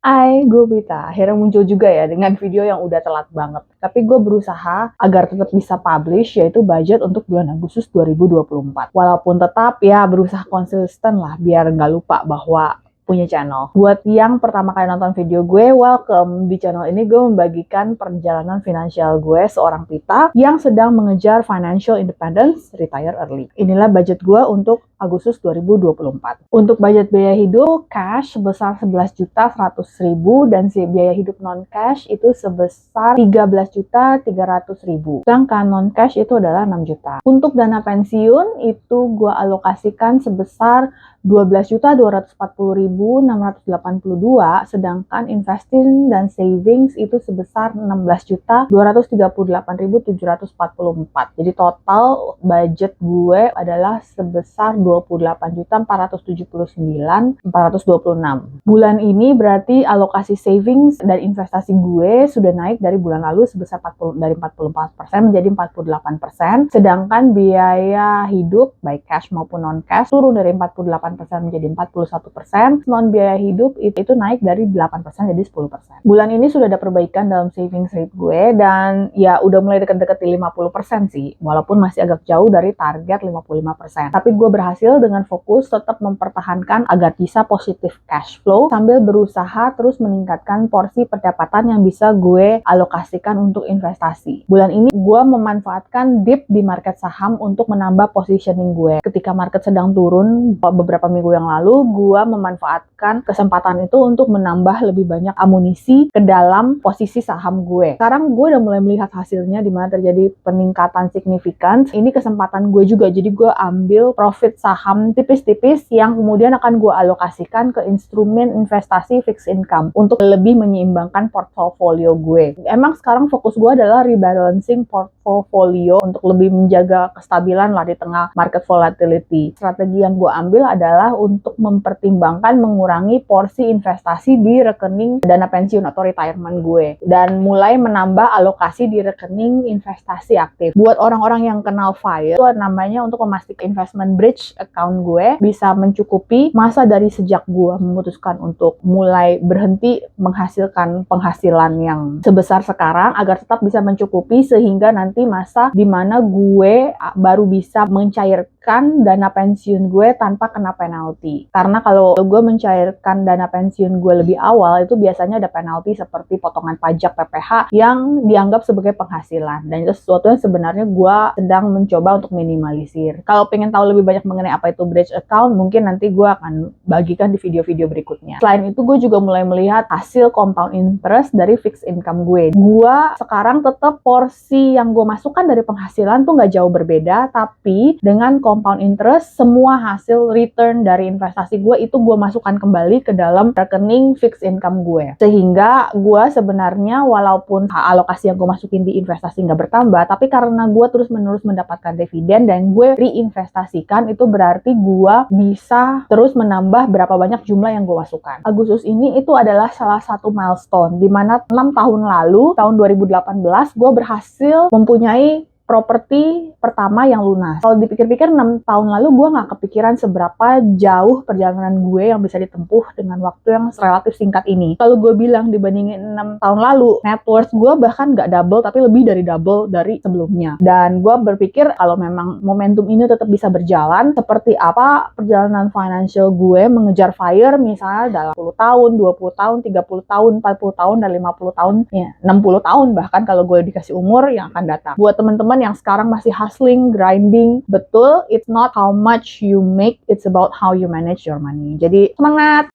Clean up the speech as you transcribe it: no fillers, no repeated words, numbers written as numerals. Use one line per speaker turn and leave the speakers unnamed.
Hai, gue Vita. Akhirnya muncul juga ya dengan video yang udah telat banget. Tapi gue berusaha agar tetap bisa publish, yaitu budget untuk bulan Agustus 2024. Walaupun tetap ya berusaha konsisten lah, biar nggak lupa bahwa punya channel. Buat yang pertama kali nonton video gue, welcome. Di channel ini gue membagikan perjalanan finansial gue seorang Vita yang sedang mengejar financial independence, retire early. Inilah budget gue untuk Agustus 2024. Untuk budget biaya hidup cash sebesar 11.100.000 dan biaya hidup non cash itu sebesar 13.300.000. Sedangkan non cash itu adalah 6 juta. Untuk dana pensiun itu gue alokasikan sebesar 12.240.682, sedangkan investing dan savings itu sebesar 16.238.744. Jadi total budget gue adalah sebesar 28.479.426. Bulan ini berarti alokasi savings dan investasi gue sudah naik dari bulan lalu sebesar 44% menjadi 48%, sedangkan biaya hidup baik cash maupun non cash turun dari 48% menjadi 41%, non biaya hidup itu naik dari 8% jadi 10%. Bulan ini sudah ada perbaikan dalam savings rate gue dan ya udah mulai deket-deket di 50% sih, walaupun masih agak jauh dari target 55%. Tapi gue berhasil dengan fokus tetap mempertahankan agar bisa positif cash flow sambil berusaha terus meningkatkan porsi pendapatan yang bisa gue alokasikan untuk investasi. Bulan ini gue memanfaatkan dip di market saham untuk menambah positioning gue. Ketika market sedang turun beberapa minggu yang lalu, gue memanfaatkan kesempatan itu untuk menambah lebih banyak amunisi ke dalam posisi saham gue. Sekarang gue udah mulai melihat hasilnya di mana terjadi peningkatan signifikan. Ini kesempatan gue juga, jadi gue ambil profit saham tipis-tipis yang kemudian akan gue alokasikan ke instrumen investasi fixed income untuk lebih menyeimbangkan portfolio gue. Emang sekarang fokus gue adalah rebalancing portfolio untuk lebih menjaga kestabilan lah di tengah market volatility. Strategi yang gue ambil adalah untuk mempertimbangkan mengurangi porsi investasi di rekening dana pensiun atau retirement gue dan mulai menambah alokasi di rekening investasi aktif. Buat orang-orang yang kenal FIRE, itu namanya untuk memastikan investment bridge account gue bisa mencukupi masa dari sejak gue memutuskan untuk mulai berhenti menghasilkan penghasilan yang sebesar sekarang agar tetap bisa mencukupi sehingga nanti masa dimana gue baru bisa mencairkan dana pensiun gue tanpa kena penalti. Karena kalau gue mencairkan dana pensiun gue lebih awal, itu biasanya ada penalti seperti potongan pajak PPh yang dianggap sebagai penghasilan. Dan itu sesuatu yang sebenarnya gue sedang mencoba untuk minimalisir. Kalau pengen tahu lebih banyak mengenai apa itu bridge account, mungkin nanti gue akan bagikan di video-video berikutnya. Selain itu, gue juga mulai melihat hasil compound interest dari fixed income gue. Gue sekarang tetap porsi yang gue masukkan dari penghasilan tuh nggak jauh berbeda, tapi dengan compound interest, semua hasil return dari investasi gue itu gue masukkan kembali ke dalam rekening fixed income gue. Sehingga gue sebenarnya walaupun alokasi yang gue masukin di investasi nggak bertambah, tapi karena gue terus-menerus mendapatkan dividen dan gue reinvestasikan, itu berarti gue bisa terus menambah berapa banyak jumlah yang gue masukkan. Agustus ini itu adalah salah satu milestone di mana 6 tahun lalu, tahun 2018, gue berhasil mempunyai properti pertama yang lunas. Kalau dipikir-pikir 6 tahun lalu gue nggak kepikiran seberapa jauh perjalanan gue yang bisa ditempuh dengan waktu yang relatif singkat ini. Kalau gue bilang dibandingin 6 tahun lalu, net worth gue bahkan nggak double tapi lebih dari double dari sebelumnya. Dan gue berpikir kalau memang momentum ini tetap bisa berjalan, seperti apa perjalanan financial gue mengejar FIRE misalnya dalam 10 tahun, 20 tahun, 30 tahun, 40 tahun, dan 50 tahun, ya 60 tahun bahkan kalau gue dikasih umur yang akan datang. Buat teman-teman yang sekarang masih hustling, grinding, betul, it's not how much you make, it's about how you manage your money. Jadi semangat!